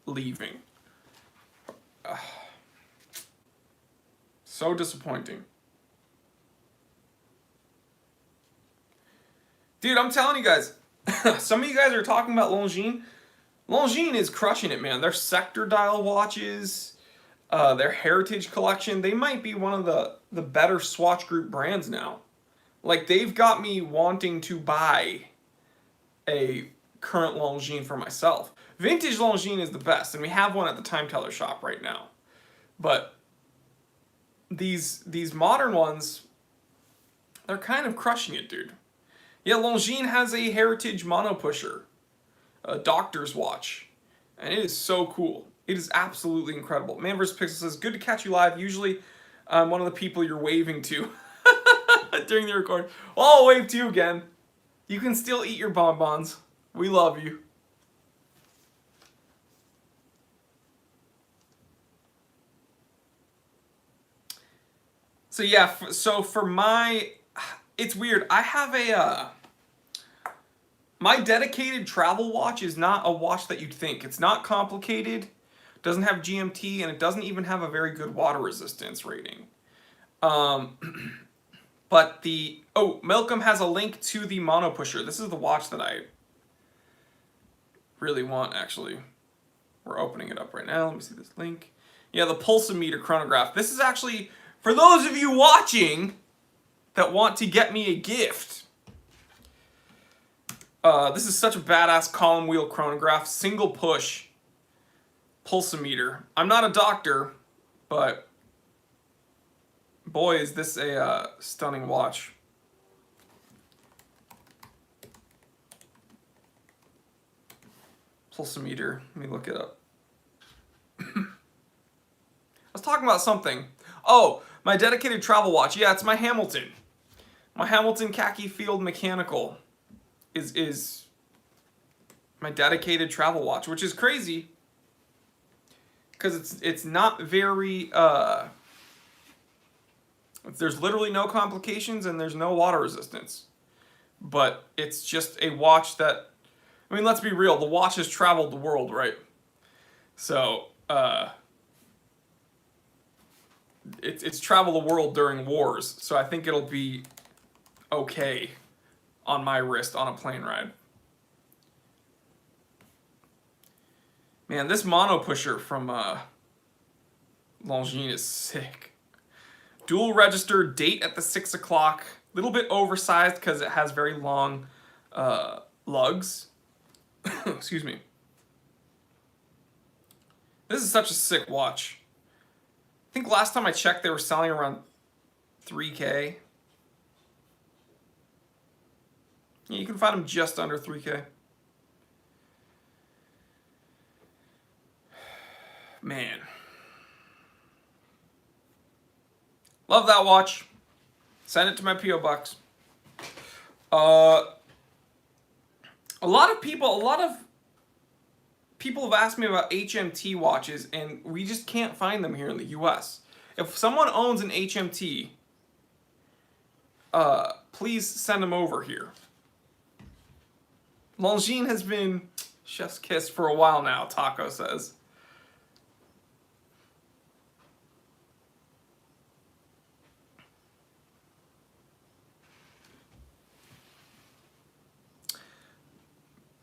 A: leaving. Ugh. So disappointing. Dude, I'm telling you guys, some of you guys are talking about Longines. Longines is crushing it, man. Their sector dial watches, their heritage collection, they might be one of the better Swatch Group brands now. Like, they've got me wanting to buy a current Longines for myself. Vintage Longines is the best, and we have one at the Time Teller shop right now. But these modern ones, they're kind of crushing it, dude. Yeah, Longines has a heritage mono pusher, a doctor's watch, and it is so cool. It is absolutely incredible. Man vs. Pixel says, good to catch you live. Usually I'm one of the people you're waving to during the record. Well, I'll wave to you again. You can still eat your bonbons. We love you. So yeah, so for my, it's weird. I have a, my dedicated travel watch is not a watch that you'd think. It's not complicated, doesn't have GMT, and it doesn't even have a very good water resistance rating. But the, oh, Malcolm has a link to the mono pusher. This is the watch that I really want, actually. We're opening it up right now. Let me see this link. Yeah, the pulsometer chronograph. This is actually, for those of you watching that want to get me a gift, this is such a badass column wheel chronograph, single push pulsometer. I'm not a doctor, but boy, is this a stunning watch. Pulsometer, let me look it up. I was talking about something. Oh, my dedicated travel watch. Yeah, it's my Hamilton. My Hamilton khaki field mechanical is my dedicated travel watch, which is crazy because it's not very there's literally no complications and there's no water resistance. but it's just a watch that, I mean, let's be real, the watch has traveled the world, right? So, it's traveled the world during wars, so I think it'll be okay on my wrist on a plane ride. Man, this mono pusher from Longines is sick. Dual register, date at the 6 o'clock. Little bit oversized because it has very long lugs. Excuse me. This is such a sick watch. I think last time I checked they were selling around $3K. Yeah, you can find them just under $3K. Man. Love that watch. Send it to my P.O. Box. A lot of people have asked me about HMT watches, and we just can't find them here in the U.S. If someone owns an HMT, please send them over here. Longines has been chef's kiss for a while now, Taco says.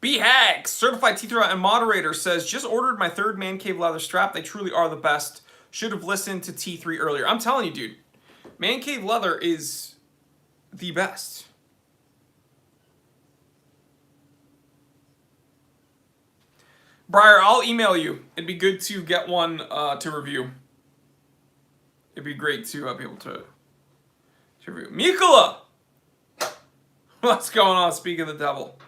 A: B-Hag, certified teeth-throughout and moderator, says, just ordered my third man cave leather strap. They truly are the best. Should have listened to T3 earlier. I'm telling you, dude. Man cave leather is the best. Briar, I'll email you. It'd be good to get one to review. It'd be great to be able to review. Mikola! What's going on? Speak of the devil.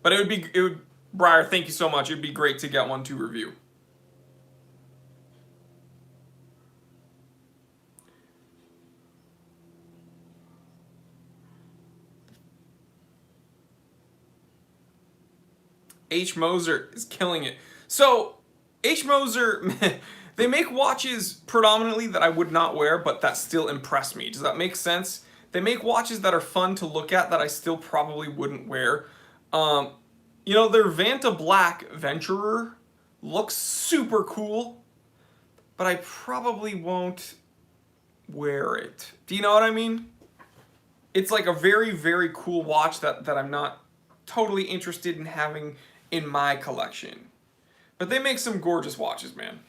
A: But it would, Briar, thank you so much. It'd be great to get one to review. H. Moser is killing it. So, H. Moser, they make watches predominantly that I would not wear, but that still impress me. Does that make sense? They make watches that are fun to look at that I still probably wouldn't wear. You know, their Vanta Black Venturer looks super cool, but I probably won't wear it. Do you know what I mean? It's like a very, very cool watch that I'm not totally interested in having in my collection. But they make some gorgeous watches, man.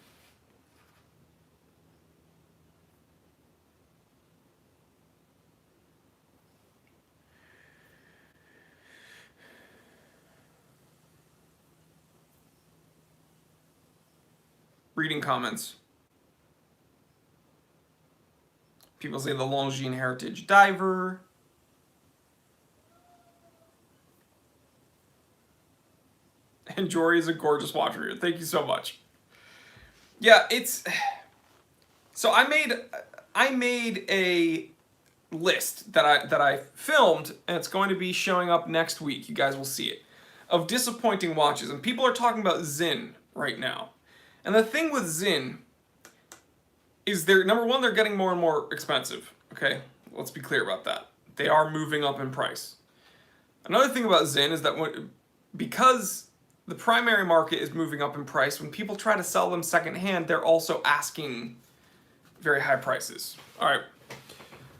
A: Reading comments. People say the Longines Heritage Diver. And Jory is a gorgeous watch reviewer. Thank you so much. Yeah, it's... So I made a list that I filmed, and it's going to be showing up next week. You guys will see it. Of disappointing watches. And people are talking about Sinn right now. And the thing with Sinn is number one, they're getting more and more expensive. Okay, let's be clear about that. They are moving up in price. Another thing about Sinn is that because the primary market is moving up in price, when people try to sell them secondhand, they're also asking very high prices. All right.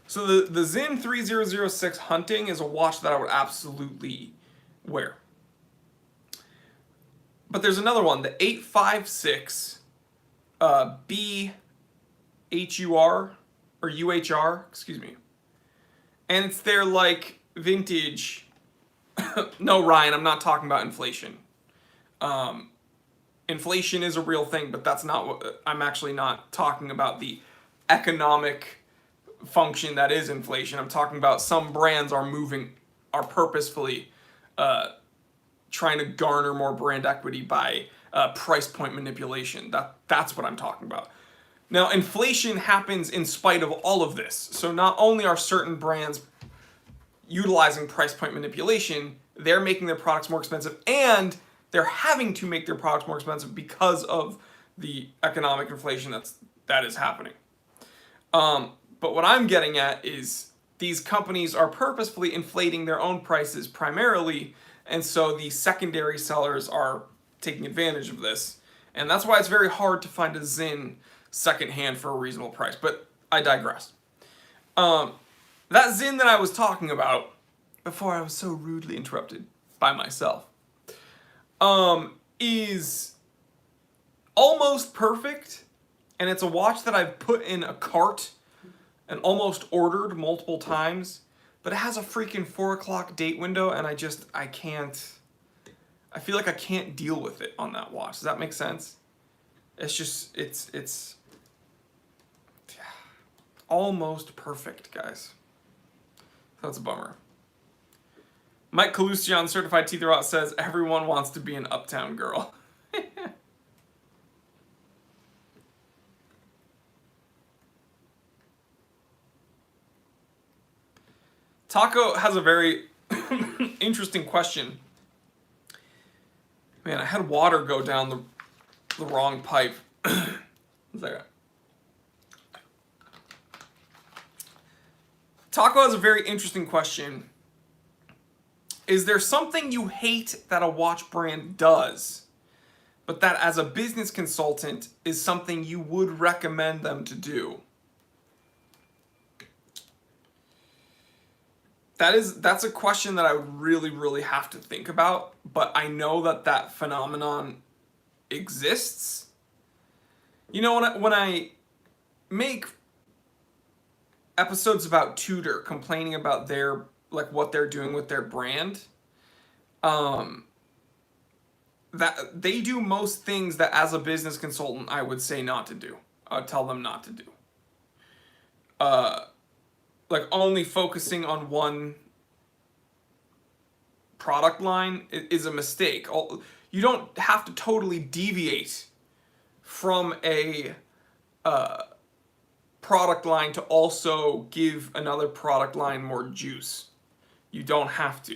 A: So the Sinn 3006 Hunting is a watch that I would absolutely wear. But there's another one, the 856 BHUR, or UHR, excuse me. And it's their, like, vintage... No, Ryan, I'm not talking about inflation. Inflation is a real thing, but that's not what... I'm actually not talking about the economic function that is inflation. I'm talking about some brands are purposefully... trying to garner more brand equity by price point manipulation. That's what I'm talking about. Now, inflation happens in spite of all of this. So not only are certain brands utilizing price point manipulation, they're making their products more expensive, and they're having to make their products more expensive because of the economic inflation that is happening. But what I'm getting at is these companies are purposefully inflating their own prices primarily, and so the secondary sellers are taking advantage of this. And that's why it's very hard to find a Sinn secondhand for a reasonable price. But I digress. That Sinn that I was talking about before I was so rudely interrupted by myself is almost perfect, and it's a watch that I've put in a cart and almost ordered multiple times, but it has a freaking 4 o'clock date window, and I can't, I feel like I can't deal with it on that watch. Does that make sense? It's just, it's almost perfect, guys. That's a bummer. Mike Kalusian, Certified Teeth Rot, says, everyone wants to be an uptown girl. Taco has a very interesting question. Man, I had water go down the wrong pipe. There. Taco has a very interesting question. Is there something you hate that a watch brand does, but that as a business consultant is something you would recommend them to do? That's a question that I really, really have to think about, but I know that phenomenon exists. You know, when I make episodes about Tudor complaining about their, like, what they're doing with their brand, that they do most things that as a business consultant I would say not to do. I would tell them not to do. Like only focusing on one product line is a mistake. You don't have to totally deviate from a product line to also give another product line more juice. You don't have to.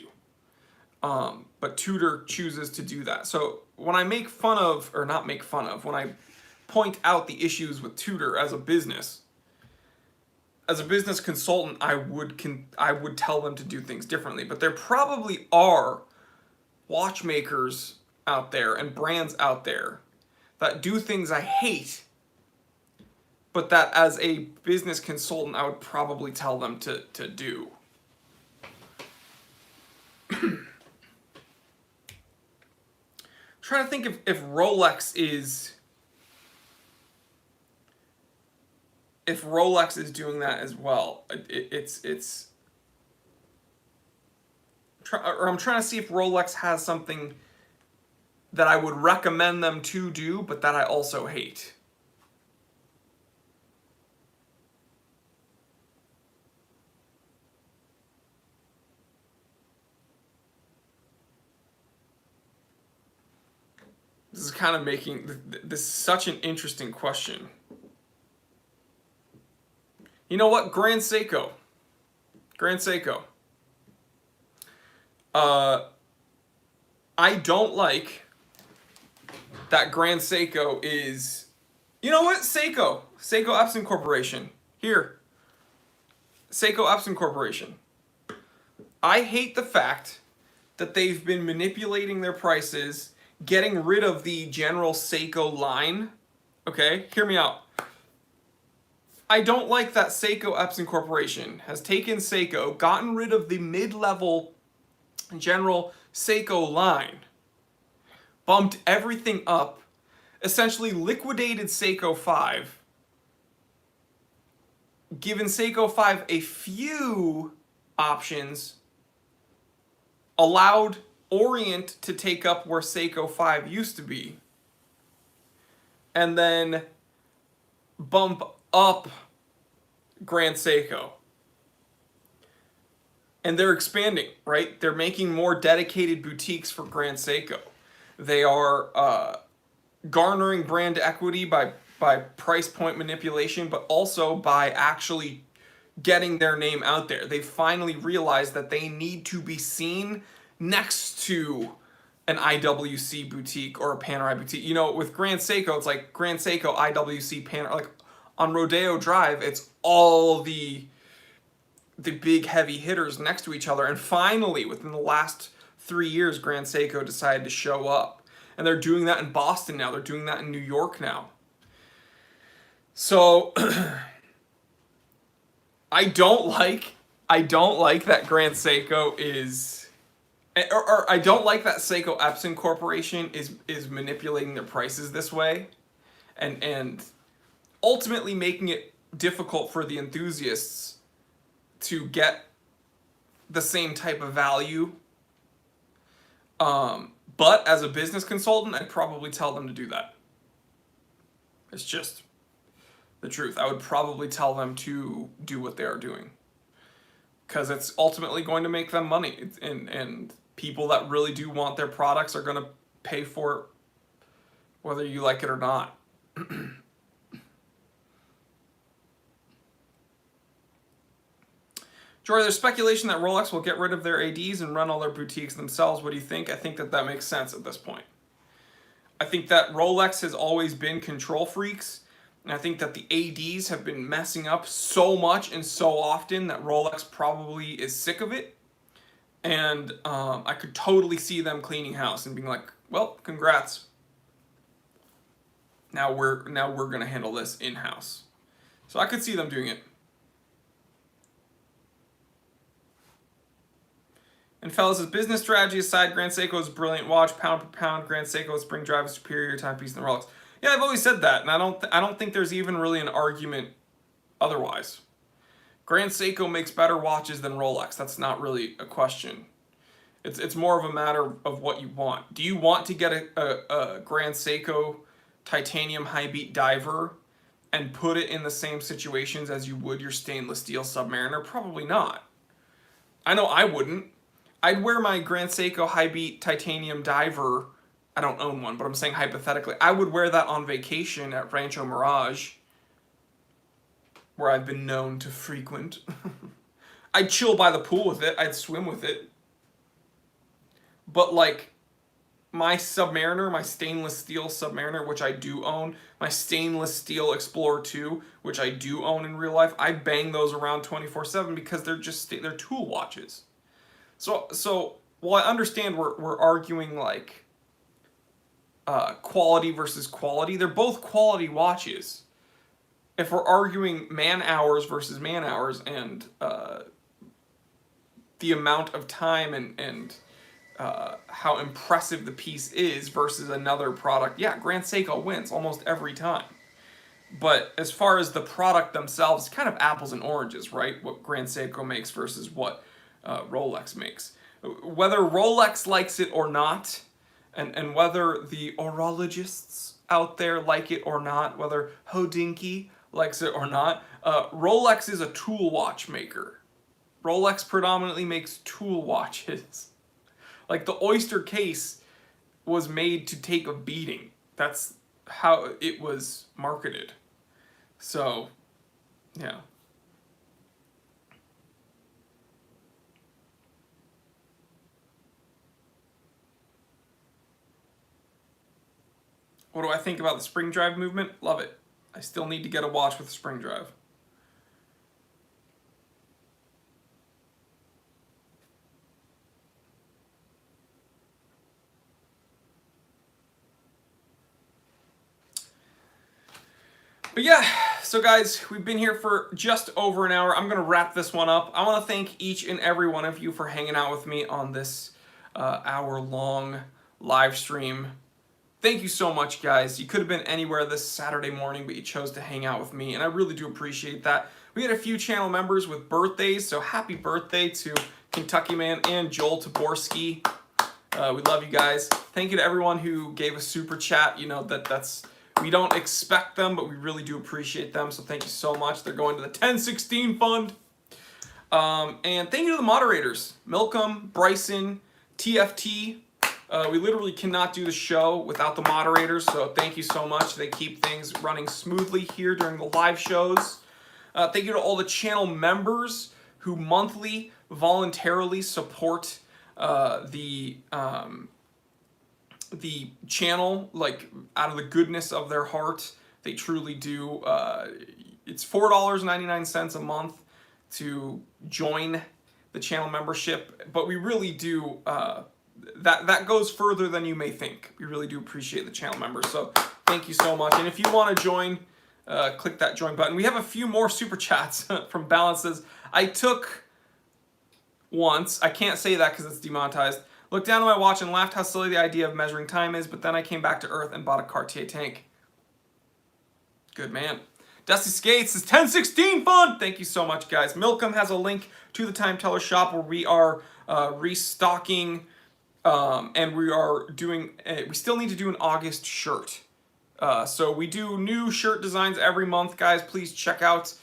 A: But Tudor chooses to do that. So when I make fun of, or not make fun of, when I point out the issues with Tudor as a business consultant, I would tell them to do things differently. But there probably are watchmakers out there and brands out there that do things I hate, but that as a business consultant I would probably tell them to do. Trying to think if Rolex is doing that as well. I'm trying to see if Rolex has something that I would recommend them to do, but that I also hate. This is kind of making this such an interesting question. You know what? Grand Seiko. I don't like that Grand Seiko is... You know what? Seiko Epson Corporation. Here. Seiko Epson Corporation. I hate the fact that they've been manipulating their prices, getting rid of the general Seiko line. Okay? Hear me out. I don't like that Seiko Epson Corporation has taken Seiko, gotten rid of the mid-level general Seiko line, bumped everything up, essentially liquidated Seiko 5, given Seiko 5 a few options, allowed Orient to take up where Seiko 5 used to be, and then bump up Grand Seiko. And they're expanding, right? They're making more dedicated boutiques for Grand Seiko. They are garnering brand equity by price point manipulation, but also by actually getting their name out there. They finally realized that they need to be seen next to an IWC boutique or a Panerai boutique. You know, with Grand Seiko, it's like Grand Seiko, IWC, Panerai. Like, On Rodeo Drive, it's all the big heavy hitters next to each other. And finally, within the last 3 years, Grand Seiko decided to show up. And they're doing that in Boston now. They're doing that in New York now. So I don't like that Grand Seiko is, or I don't like that Seiko Epson Corporation is manipulating their prices this way, and ultimately making it difficult for the enthusiasts to get the same type of value. But as a business consultant, I'd probably tell them to do that. It's just the truth. I would probably tell them to do what they are doing, because it's ultimately going to make them money, and people that really do want their products are going to pay for it whether you like it or not. Jory, there's speculation that Rolex will get rid of their ADs and run all their boutiques themselves. What do you think? I think that makes sense at this point. I think that Rolex has always been control freaks, and I think that the ADs have been messing up so much and so often that Rolex probably is sick of it. And I could totally see them cleaning house and being like, well, congrats. Now we're going to handle this in-house. So I could see them doing it. And fellas, as business strategy aside, Grand Seiko is a brilliant watch. Pound for pound, Grand Seiko spring drive is superior timepiece than Rolex. Yeah, I've always said that, and I don't think there's even really an argument otherwise. Grand Seiko makes better watches than Rolex. That's not really a question. It's more of a matter of what you want. Do you want to get a Grand Seiko titanium high beat diver and put it in the same situations as you would your stainless steel Submariner? Probably not. I know I wouldn't. I'd wear my Grand Seiko high beat titanium diver. I don't own one, but I'm saying hypothetically, I would wear that on vacation at Rancho Mirage, where I've been known to frequent. I'd chill by the pool with it. I'd swim with it. But like my Submariner, my stainless steel Submariner, which I do own, my stainless steel Explorer 2, which I do own in real life, I bang those around 24/7 because they're tool watches. So while I understand we're arguing like quality versus quality, they're both quality watches. If we're arguing man hours versus man hours and the amount of time and how impressive the piece is versus another product, yeah, Grand Seiko wins almost every time. But as far as the product themselves, it's kind of apples and oranges, right? What Grand Seiko makes versus what Rolex makes. Whether Rolex likes it or not, and whether the orologists out there like it or not, whether Hodinky likes it or not, Rolex is a tool watch maker. Rolex predominantly makes tool watches. Like the Oyster case was made to take a beating. That's how it was marketed. So, yeah. What do I think about the spring drive movement? Love it. I still need to get a watch with a spring drive. But yeah, so guys, we've been here for just over an hour. I'm going to wrap this one up. I want to thank each and every one of you for hanging out with me on this hour-long live stream. Thank you so much, guys. You could have been anywhere this Saturday morning, but you chose to hang out with me, and I really do appreciate that. We had a few channel members with birthdays, so happy birthday to Kentucky Man and Joel Taborski. We love you guys. Thank you to everyone who gave a super chat. You know, that's we don't expect them, but we really do appreciate them, so thank you so much. They're going to the 1016 fund. And thank you to the moderators, Milcom, Bryson, TFT. We literally cannot do the show without the moderators, so thank you so much. They keep things running smoothly here during the live shows. Thank you to all the channel members who monthly voluntarily support the channel, like out of the goodness of their heart. They truly do. It's $4.99 a month to join the channel membership, but we really do, that goes further than you may think. We really do appreciate the channel members, so thank you so much. And if you want to join, click that join button. We have a few more super chats from Balances. I took once, I can't say that because it's demonetized, looked down at my watch and laughed how silly the idea of measuring time is, but then I came back to earth and bought a Cartier tank. Good man. Dusty Skates is 1016 fun. Thank you so much, guys. Milcom has a link to the Time Teller shop where we are restocking, and we are doing. We still need to do an August shirt. So we do new shirt designs every month, guys. Please check out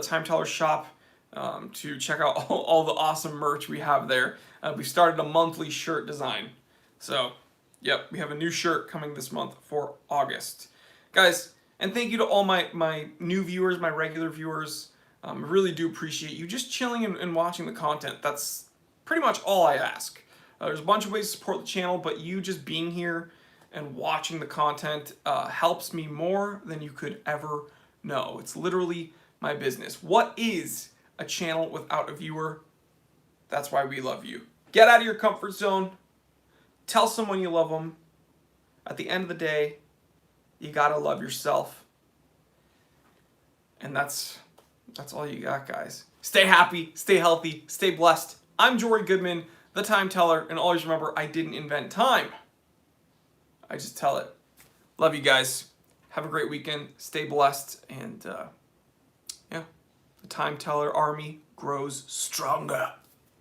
A: Time Teller shop to check out all the awesome merch we have there. We started a monthly shirt design. So, yep, we have a new shirt coming this month for August, guys. And thank you to all my new viewers, my regular viewers. I really do appreciate you just chilling and watching the content. That's pretty much all I ask. There's a bunch of ways to support the channel, but you just being here and watching the content helps me more than you could ever know. It's literally my business. What is a channel without a viewer? That's why we love you. Get out of your comfort zone. Tell someone you love them. At the end of the day, you gotta love yourself. And that's all you got, guys. Stay happy, stay healthy, stay blessed. I'm Jory Goodman, the Time Teller, and always remember, I didn't invent time. I just tell it. Love you guys. Have a great weekend. Stay blessed, and yeah, the Time Teller army grows stronger.